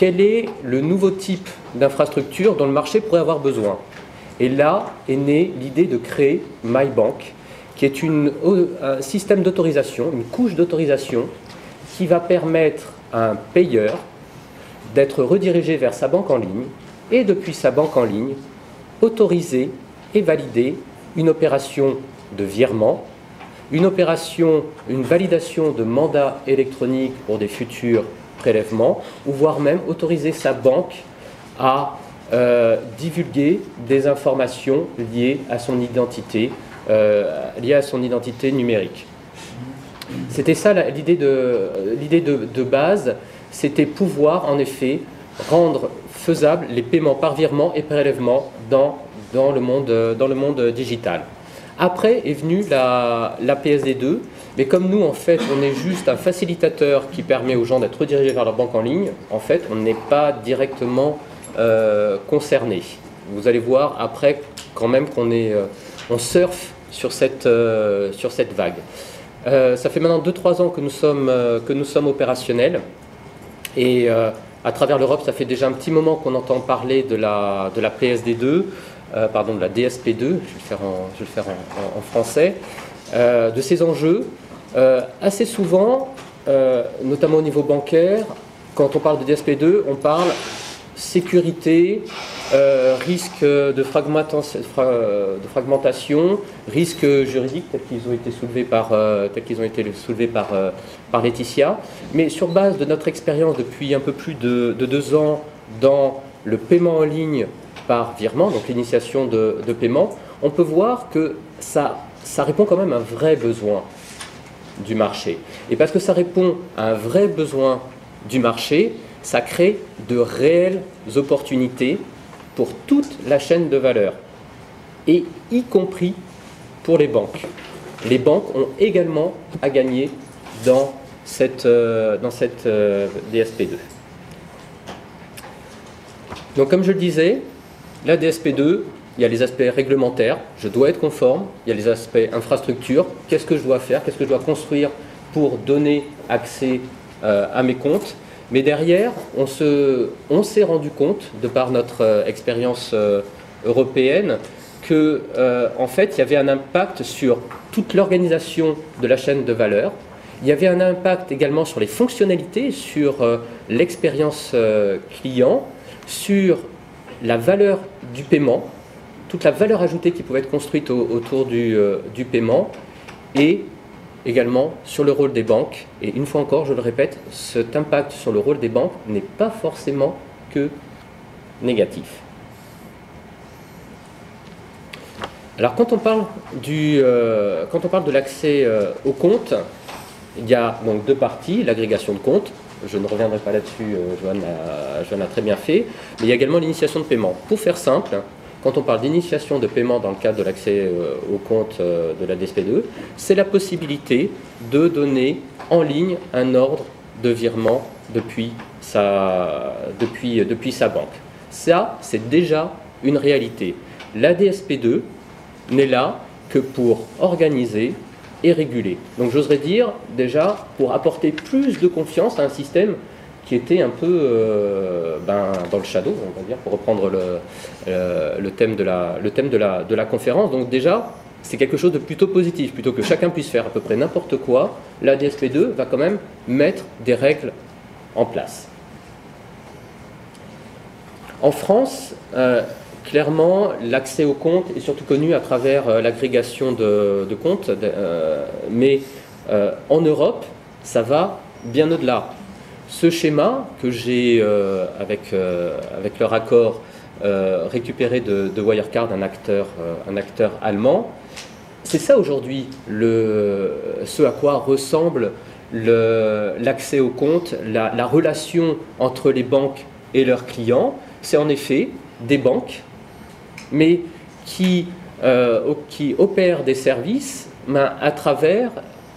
quel est le nouveau type d'infrastructure dont le marché pourrait avoir besoin. Et là est née l'idée de créer MyBank, qui est un système d'autorisation, une couche d'autorisation qui va permettre à un payeur d'être redirigé vers sa banque en ligne et depuis sa banque en ligne, autoriser et valider une opération de virement, une validation de mandat électronique pour des futurs prélèvements, ou voire même autoriser sa banque à divulguer des informations liées à son identité numérique. C'était ça l'idée de base, c'était pouvoir en effet rendre faisables les paiements par virement et prélèvement dans le monde digital. Après est venue la PSD2, mais comme nous en fait on est juste un facilitateur qui permet aux gens d'être redirigés vers leur banque en ligne, en fait on n'est pas directement concerné. Vous allez voir après quand même on surfe sur cette vague. Ça fait maintenant 2-3 ans que nous sommes opérationnels et à travers l'Europe, ça fait déjà un petit moment qu'on entend parler de la PSD2, de la DSP2, je vais le faire en français, de ces enjeux. Assez souvent, notamment au niveau bancaire, quand on parle de DSP2, on parle sécurité, risque de fragmentation, risque juridique, tels qu'ils ont été soulevés par Laetitia. Mais sur base de notre expérience depuis un peu plus de 2 ans dans le paiement en ligne par virement, donc l'initiation de paiement, on peut voir que ça répond quand même à un vrai besoin du marché. Et parce que ça répond à un vrai besoin du marché, ça crée de réelles opportunités pour toute la chaîne de valeur, et y compris pour les banques. Les banques ont également à gagner dans cette DSP2. Donc comme je le disais, la DSP2, il y a les aspects réglementaires, je dois être conforme, il y a les aspects infrastructure, qu'est-ce que je dois faire, qu'est-ce que je dois construire pour donner accès à mes comptes. Mais derrière, on s'est rendu compte, de par notre expérience européenne, que en fait, il y avait un impact sur toute l'organisation de la chaîne de valeur. Il y avait un impact également sur les fonctionnalités, sur l'expérience client, sur la valeur du paiement, toute la valeur ajoutée qui pouvait être construite autour du paiement, et également sur le rôle des banques. Et une fois encore, je le répète, cet impact sur le rôle des banques n'est pas forcément que négatif. Alors quand on parle de l'accès au compte, il y a donc 2 parties, l'agrégation de comptes, je ne reviendrai pas là-dessus, Joanne a très bien fait, mais il y a également l'initiation de paiement. Pour faire simple, quand on parle d'initiation de paiement dans le cadre de l'accès au compte de la DSP2, c'est la possibilité de donner en ligne un ordre de virement depuis sa banque. Ça, c'est déjà une réalité. La DSP2 n'est là que pour organiser et réguler. Donc j'oserais dire déjà pour apporter plus de confiance à un système qui était un peu dans le shadow, on va dire, pour reprendre le thème de la conférence. Donc déjà, c'est quelque chose de plutôt positif. Plutôt que chacun puisse faire à peu près n'importe quoi, la DSP2 va quand même mettre des règles en place. En France, clairement, l'accès aux comptes est surtout connu à travers l'agrégation de comptes, mais en Europe, ça va bien au-delà. Ce schéma que j'ai, avec leur accord, récupéré de Wirecard, un acteur allemand, c'est ça aujourd'hui ce à quoi ressemble l'accès aux comptes, la relation entre les banques et leurs clients. C'est en effet des banques, mais qui opèrent des services à travers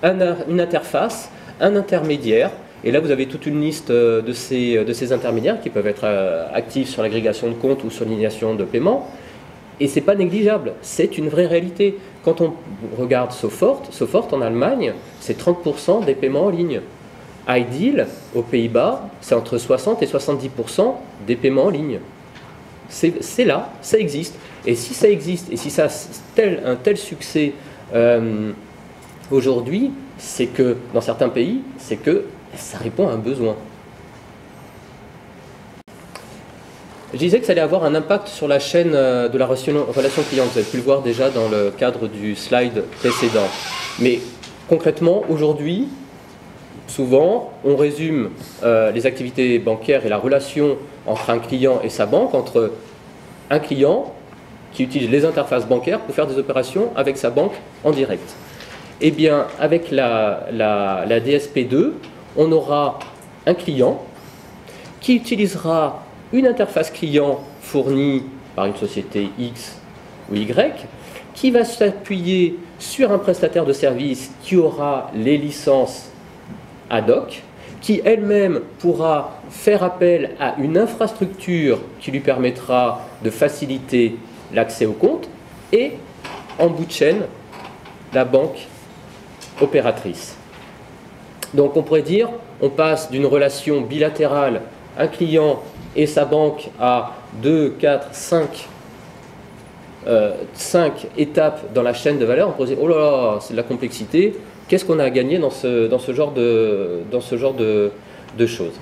une interface, un intermédiaire. Et là, vous avez toute une liste de ces intermédiaires qui peuvent être actifs sur l'agrégation de comptes ou sur l'initiation de paiement. Et ce n'est pas négligeable, c'est une vraie réalité. Quand on regarde Sofort en Allemagne, c'est 30% des paiements en ligne. iDeal, aux Pays-Bas, c'est entre 60 et 70% des paiements en ligne. C'est là, ça existe. Et si ça existe, et si ça a un tel succès aujourd'hui, c'est que, dans certains pays, c'est que ça répond à un besoin. Je disais que ça allait avoir un impact sur la chaîne de la relation client. Vous avez pu le voir déjà dans le cadre du slide précédent. Mais concrètement, aujourd'hui, souvent, on résume les activités bancaires et la relation entre un client et sa banque, entre un client qui utilise les interfaces bancaires pour faire des opérations avec sa banque en direct. Eh bien, avec la DSP2, on aura un client qui utilisera une interface client fournie par une société X ou Y, qui va s'appuyer sur un prestataire de service qui aura les licences ad hoc, qui elle-même pourra faire appel à une infrastructure qui lui permettra de faciliter l'accès au compte, et en bout de chaîne, la banque opératrice. Donc on pourrait dire, on passe d'une relation bilatérale, un client et sa banque, à 2, 4, 5 étapes dans la chaîne de valeur. On pourrait dire, oh là là, c'est de la complexité, qu'est-ce qu'on a à gagner dans ce genre de choses?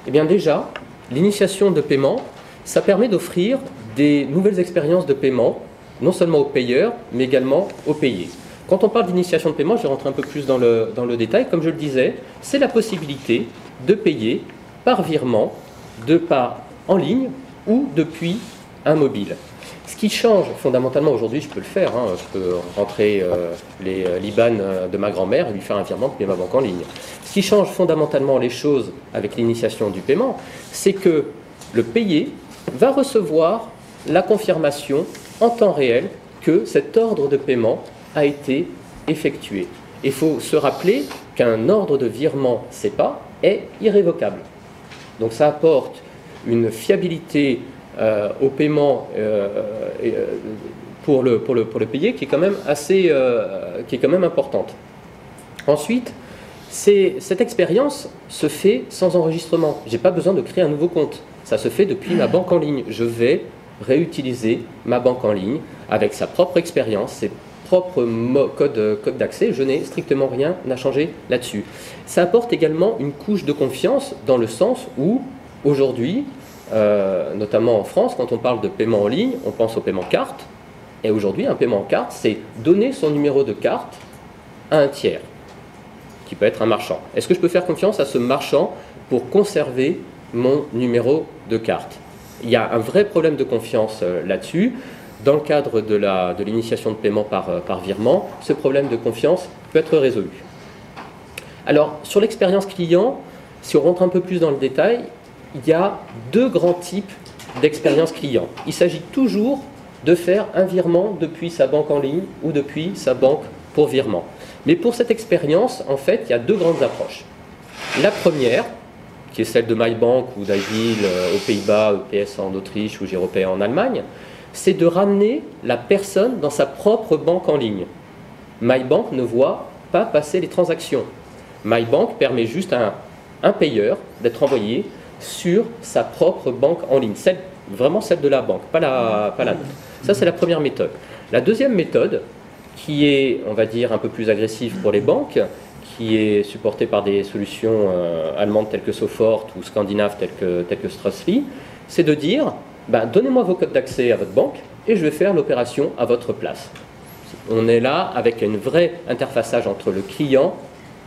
Eh bien déjà, l'initiation de paiement, ça permet d'offrir des nouvelles expériences de paiement, non seulement aux payeurs, mais également aux payés. Quand on parle d'initiation de paiement, je vais rentrer un peu plus dans le détail. Comme je le disais, c'est la possibilité de payer par virement, en ligne ou depuis un mobile. Ce qui change fondamentalement aujourd'hui, je peux le faire, hein, je peux rentrer l'IBAN de ma grand-mère et lui faire un virement payer ma banque en ligne. Ce qui change fondamentalement les choses avec l'initiation du paiement, c'est que le payé va recevoir la confirmation en temps réel que cet ordre de paiement a été effectué. Il faut se rappeler qu'un ordre de virement SEPA est irrévocable. Donc ça apporte une fiabilité au paiement pour le payé qui est quand même importante. Ensuite, cette expérience se fait sans enregistrement. Je n'ai pas besoin de créer un nouveau compte. Ça se fait depuis ma banque en ligne. Je vais réutiliser ma banque en ligne avec sa propre expérience, ses propres codes d'accès. Je n'ai strictement rien à changer là-dessus. Ça apporte également une couche de confiance dans le sens où, aujourd'hui, notamment en France, quand on parle de paiement en ligne, on pense au paiement carte. Et aujourd'hui, un paiement en carte, c'est donner son numéro de carte à un tiers, qui peut être un marchand. Est-ce que je peux faire confiance à ce marchand pour conserver mon numéro de carte? Il y a un vrai problème de confiance là-dessus. Dans le cadre de l'initiation de paiement par virement, ce problème de confiance peut être résolu. Alors, sur l'expérience client, si on rentre un peu plus dans le détail, il y a deux grands types d'expérience client. Il s'agit toujours de faire un virement depuis sa banque en ligne ou depuis sa banque pour virement. Mais pour cette expérience, en fait, il y a deux grandes approches. La première, qui est celle de MyBank ou d'iDeal aux Pays-Bas, EPS en Autriche ou Giropay en Allemagne, c'est de ramener la personne dans sa propre banque en ligne. MyBank ne voit pas passer les transactions. MyBank permet juste à un payeur d'être envoyé sur sa propre banque en ligne, vraiment celle de la banque, pas la nôtre. Ça, c'est la première méthode. La deuxième méthode, qui est, on va dire, un peu plus agressive pour les banques, qui est supportée par des solutions allemandes telles que Sofort ou scandinaves telles que Strassli, c'est de dire, donnez-moi vos codes d'accès à votre banque et je vais faire l'opération à votre place. On est là avec un vrai interfaçage entre le client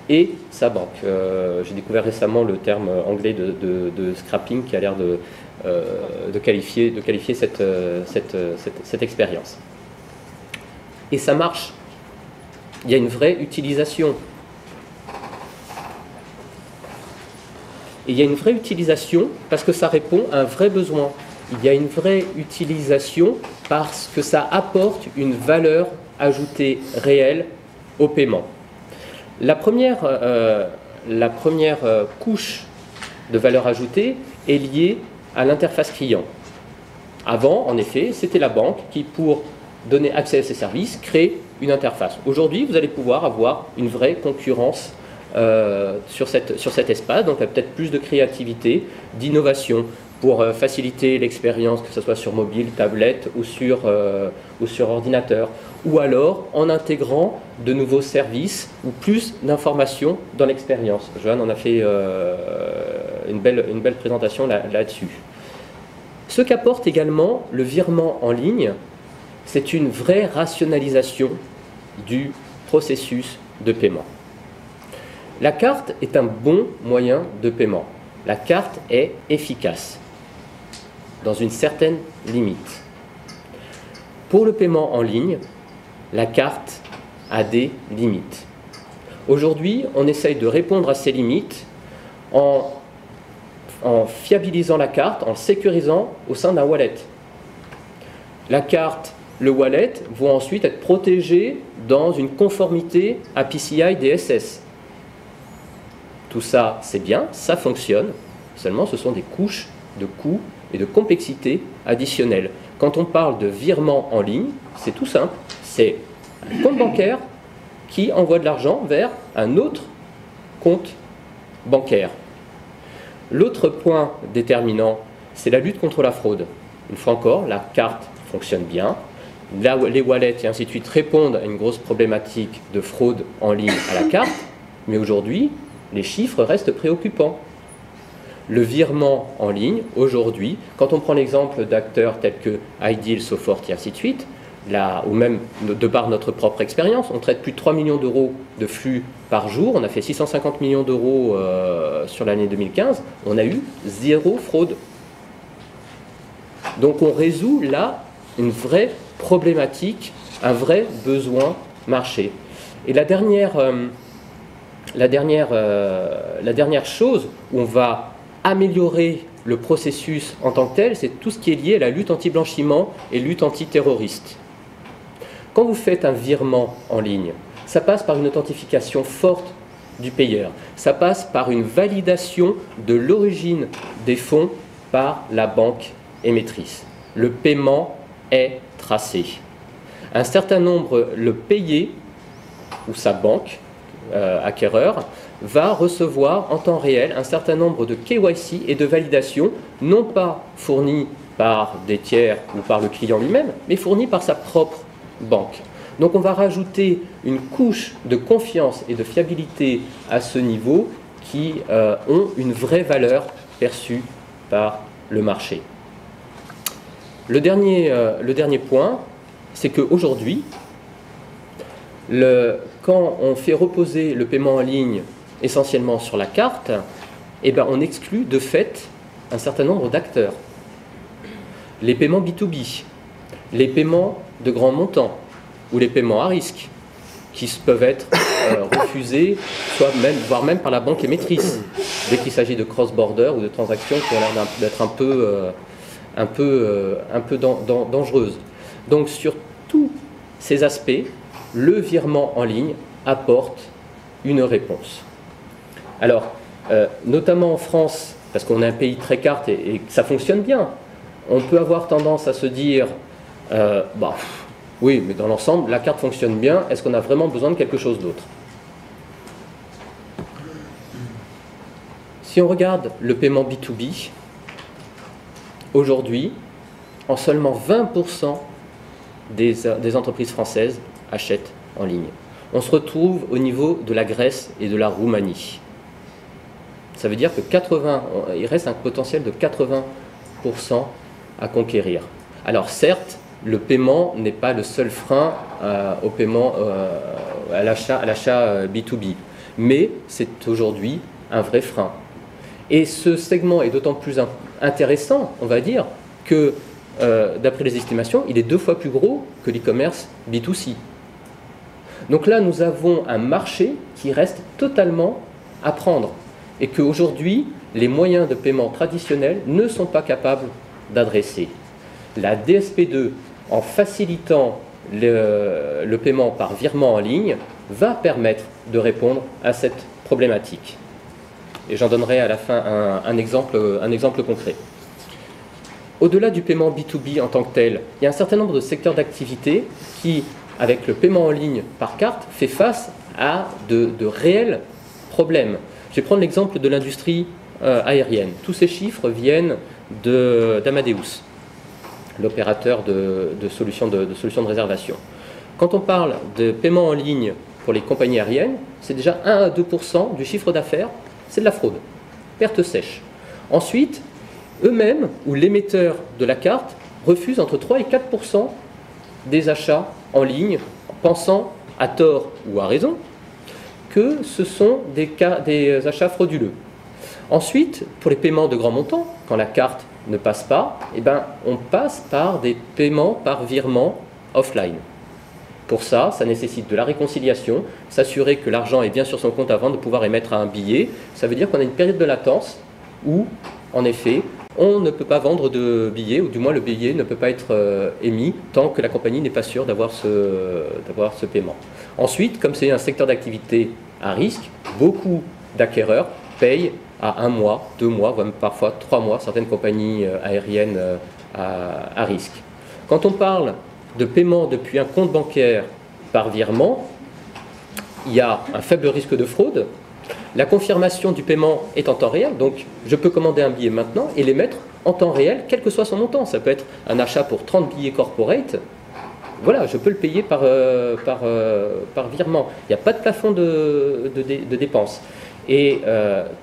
et sa banque. J'ai découvert récemment le terme anglais de scrapping qui a l'air de qualifier cette expérience. Et ça marche. Il y a une vraie utilisation. Et il y a une vraie utilisation parce que ça répond à un vrai besoin. Il y a une vraie utilisation parce que ça apporte une valeur ajoutée réelle au paiement. La première couche de valeur ajoutée est liée à l'interface client. Avant, en effet, c'était la banque qui, pour donner accès à ses services, crée une interface. Aujourd'hui, vous allez pouvoir avoir une vraie concurrence sur cet espace, donc peut-être plus de créativité, d'innovation pour faciliter l'expérience, que ce soit sur mobile, tablette ou sur ordinateur, ou alors en intégrant de nouveaux services ou plus d'informations dans l'expérience. Johan en a fait une belle présentation là-dessus. Ce qu'apporte également le virement en ligne, c'est une vraie rationalisation du processus de paiement. La carte est un bon moyen de paiement. La carte est efficace, dans une certaine limite. Pour le paiement en ligne, la carte a des limites. Aujourd'hui, on essaye de répondre à ces limites en fiabilisant la carte, en le sécurisant au sein d'un wallet. La carte, le wallet, vont ensuite être protégés dans une conformité à PCI DSS. Tout ça, c'est bien, ça fonctionne, seulement ce sont des couches de coûts et de complexité additionnelles. Quand on parle de virement en ligne, c'est tout simple, c'est un compte bancaire qui envoie de l'argent vers un autre compte bancaire. L'autre point déterminant, c'est la lutte contre la fraude. Une fois encore, la carte fonctionne bien. Là, les wallets et ainsi de suite répondent à une grosse problématique de fraude en ligne à la carte, mais aujourd'hui, les chiffres restent préoccupants. Le virement en ligne, aujourd'hui, quand on prend l'exemple d'acteurs tels que Ideal, Sofort et ainsi de suite, là, ou même de par notre propre expérience, on traite plus de 3 millions d'euros de flux par jour, on a fait 650 millions d'euros sur l'année 2015, on a eu 0 fraude. Donc on résout là une vraie problématique, un vrai besoin marché. Et la dernière chose où on va améliorer le processus en tant que tel, c'est tout ce qui est lié à la lutte anti-blanchiment et lutte antiterroriste. Quand vous faites un virement en ligne, ça passe par une authentification forte du payeur. Ça passe par une validation de l'origine des fonds par la banque émettrice. Le paiement est tracé. Un certain nombre, le payé ou sa banque acquéreur, va recevoir en temps réel un certain nombre de KYC et de validations, non pas fournis par des tiers ou par le client lui-même, mais fournis par sa propre banque. Donc on va rajouter une couche de confiance et de fiabilité à ce niveau qui ont une vraie valeur perçue par le marché. Le dernier point, c'est qu'aujourd'hui, quand on fait reposer le paiement en ligne essentiellement sur la carte, eh ben on exclut de fait un certain nombre d'acteurs. Les paiements B2B, les paiements de grands montants ou les paiements à risque qui peuvent être refusés, voire même par la banque émettrice, dès qu'il s'agit de cross-border ou de transactions qui ont l'air d'être un peu dangereuses. Donc sur tous ces aspects, le virement en ligne apporte une réponse. Alors, notamment en France, parce qu'on est un pays très carte et que ça fonctionne bien, on peut avoir tendance à se dire oui, mais dans l'ensemble, la carte fonctionne bien, est-ce qu'on a vraiment besoin de quelque chose d'autre? Si on regarde le paiement B2B, aujourd'hui, en seulement 20% des entreprises françaises achètent en ligne. On se retrouve au niveau de la Grèce et de la Roumanie. Ça veut dire que il reste un potentiel de 80% à conquérir. Alors certes, le paiement n'est pas le seul frein au paiement, à l'achat B2B, mais c'est aujourd'hui un vrai frein. Et ce segment est d'autant plus intéressant, on va dire, que d'après les estimations, il est 2 fois plus gros que l'e-commerce B2C. Donc là, nous avons un marché qui reste totalement à prendre et qu'aujourd'hui, les moyens de paiement traditionnels ne sont pas capables d'adresser. La DSP2, en facilitant le paiement par virement en ligne, va permettre de répondre à cette problématique. Et j'en donnerai à la fin un exemple concret. Au-delà du paiement B2B en tant que tel, il y a un certain nombre de secteurs d'activité qui avec le paiement en ligne par carte, fait face à de réels problèmes. Je vais prendre l'exemple de l'industrie aérienne. Tous ces chiffres viennent d'Amadeus, l'opérateur de solutions de réservation. Quand on parle de paiement en ligne pour les compagnies aériennes, c'est déjà 1 à 2% du chiffre d'affaires, c'est de la fraude, perte sèche. Ensuite, eux-mêmes, ou l'émetteur de la carte, refusent entre 3 et 4% des achats en ligne, pensant, à tort ou à raison, que ce sont des achats frauduleux. Ensuite, pour les paiements de grands montants, quand la carte ne passe pas, eh ben, on passe par des paiements par virement offline. Pour ça, ça nécessite de la réconciliation, s'assurer que l'argent est bien sur son compte avant de pouvoir émettre un billet. Ça veut dire qu'on a une période de latence où, en effet, on ne peut pas vendre de billets, ou du moins le billet ne peut pas être émis tant que la compagnie n'est pas sûre d'avoir ce paiement. Ensuite, comme c'est un secteur d'activité à risque, beaucoup d'acquéreurs payent à 1 mois, 2 mois, voire même parfois 3 mois, certaines compagnies aériennes à risque. Quand on parle de paiement depuis un compte bancaire par virement, il y a un faible risque de fraude. La confirmation du paiement est en temps réel, donc je peux commander un billet maintenant et l'émettre en temps réel, quel que soit son montant. Ça peut être un achat pour 30 billets corporate. Voilà, je peux le payer par virement. Il n'y a pas de plafond de dépenses. Et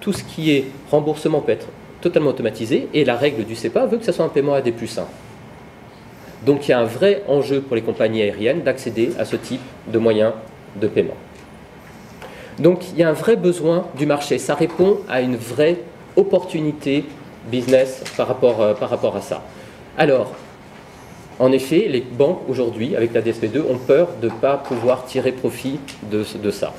tout ce qui est remboursement peut être totalement automatisé. Et la règle du CEPA veut que ce soit un paiement à D+1. Donc il y a un vrai enjeu pour les compagnies aériennes d'accéder à ce type de moyens de paiement. Donc il y a un vrai besoin du marché. Ça répond à une vraie opportunité business par rapport à ça. Alors, en effet, les banques aujourd'hui, avec la DSP2, ont peur de ne pas pouvoir tirer profit de ça.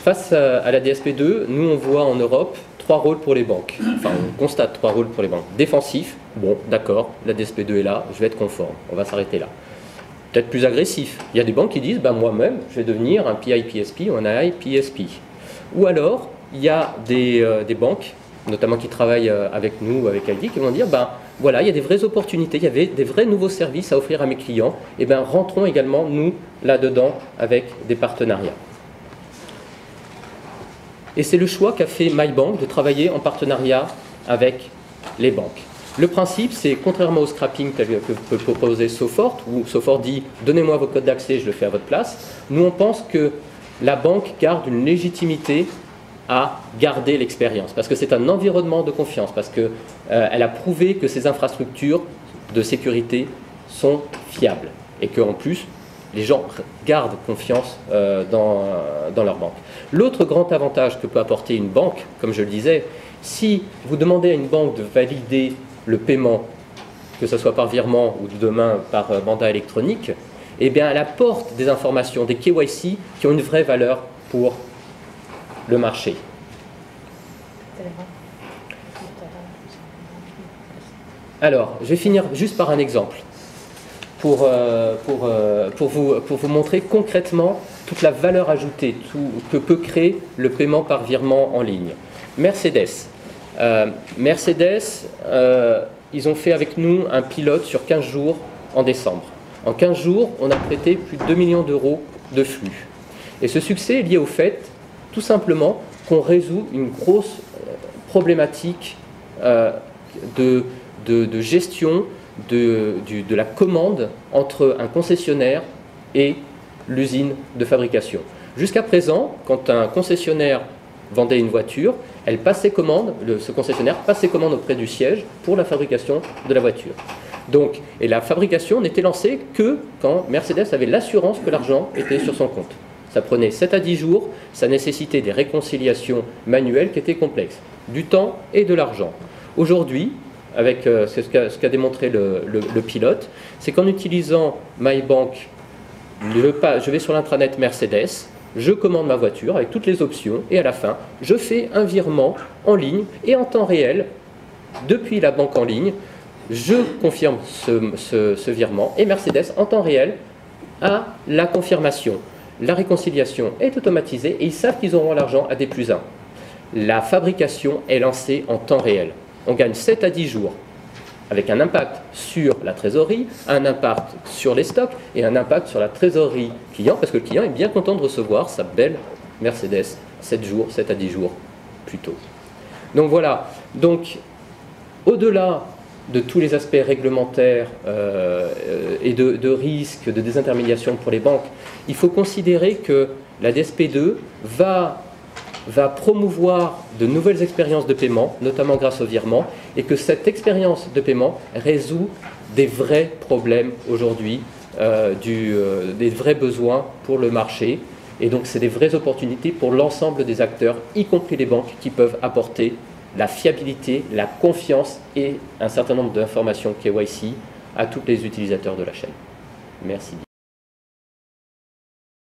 Face à la DSP2, nous on voit en Europe 3 rôles pour les banques. Enfin, on constate 3 rôles pour les banques. Défensif, bon, d'accord, la DSP2 est là, je vais être conforme, on va s'arrêter là. Peut-être plus agressif. Il y a des banques qui disent, ben, moi-même, je vais devenir un PIPSP ou un AIPSP. Ou alors, il y a des banques, notamment qui travaillent avec nous ou avec ID, qui vont dire, ben, voilà, il y a des vraies opportunités, il y avait des vrais nouveaux services à offrir à mes clients, et ben, rentrons également, nous, là-dedans, avec des partenariats. Et c'est le choix qu'a fait MyBank de travailler en partenariat avec les banques. Le principe, c'est contrairement au scrapping tel que peut proposer Sofort, où Sofort dit « donnez-moi vos codes d'accès, je le fais à votre place », nous on pense que la banque garde une légitimité à garder l'expérience, parce que c'est un environnement de confiance, parce qu'elle a prouvé que ces infrastructures de sécurité sont fiables, et qu'en plus, les gens gardent confiance dans leur banque. L'autre grand avantage que peut apporter une banque, comme je le disais, si vous demandez à une banque de valider le paiement, que ce soit par virement ou demain par mandat électronique, eh bien elle apporte des informations, des KYC qui ont une vraie valeur pour le marché. Alors, je vais finir juste par un exemple pour vous montrer concrètement toute la valeur ajoutée que peut créer le paiement par virement en ligne. Mercedes. Ils ont fait avec nous un pilote sur 15 jours en décembre. En 15 jours, on a traité plus de 2 millions d'euros de flux. Et ce succès est lié au fait, tout simplement, qu'on résout une grosse problématique de gestion de la commande entre un concessionnaire et l'usine de fabrication. Jusqu'à présent, quand un concessionnaire vendait une voiture, elle passait commande, ce concessionnaire passait commande auprès du siège pour la fabrication de la voiture. Donc, et la fabrication n'était lancée que quand Mercedes avait l'assurance que l'argent était sur son compte. Ça prenait 7 à 10 jours, ça nécessitait des réconciliations manuelles qui étaient complexes, du temps et de l'argent. Aujourd'hui, avec ce qu'a démontré le pilote, c'est qu'en utilisant MyBank, je vais sur l'intranet Mercedes, je commande ma voiture avec toutes les options et à la fin, je fais un virement en ligne et en temps réel, depuis la banque en ligne, je confirme ce virement et Mercedes en temps réel a la confirmation. La réconciliation est automatisée et ils savent qu'ils auront l'argent à D+1. La fabrication est lancée en temps réel. On gagne 7 à 10 jours avec un impact sur la trésorerie, un impact sur les stocks et un impact sur la trésorerie client, parce que le client est bien content de recevoir sa belle Mercedes 7 jours, 7 à 10 jours plus tôt. Donc voilà, donc au-delà de tous les aspects réglementaires et de risques, de désintermédiation pour les banques, il faut considérer que la DSP2 va promouvoir de nouvelles expériences de paiement, notamment grâce au virement, et que cette expérience de paiement résout des vrais problèmes aujourd'hui, des vrais besoins pour le marché. Et donc, c'est des vraies opportunités pour l'ensemble des acteurs, y compris les banques, qui peuvent apporter la fiabilité, la confiance et un certain nombre d'informations KYC à tous les utilisateurs de la chaîne. Merci bien.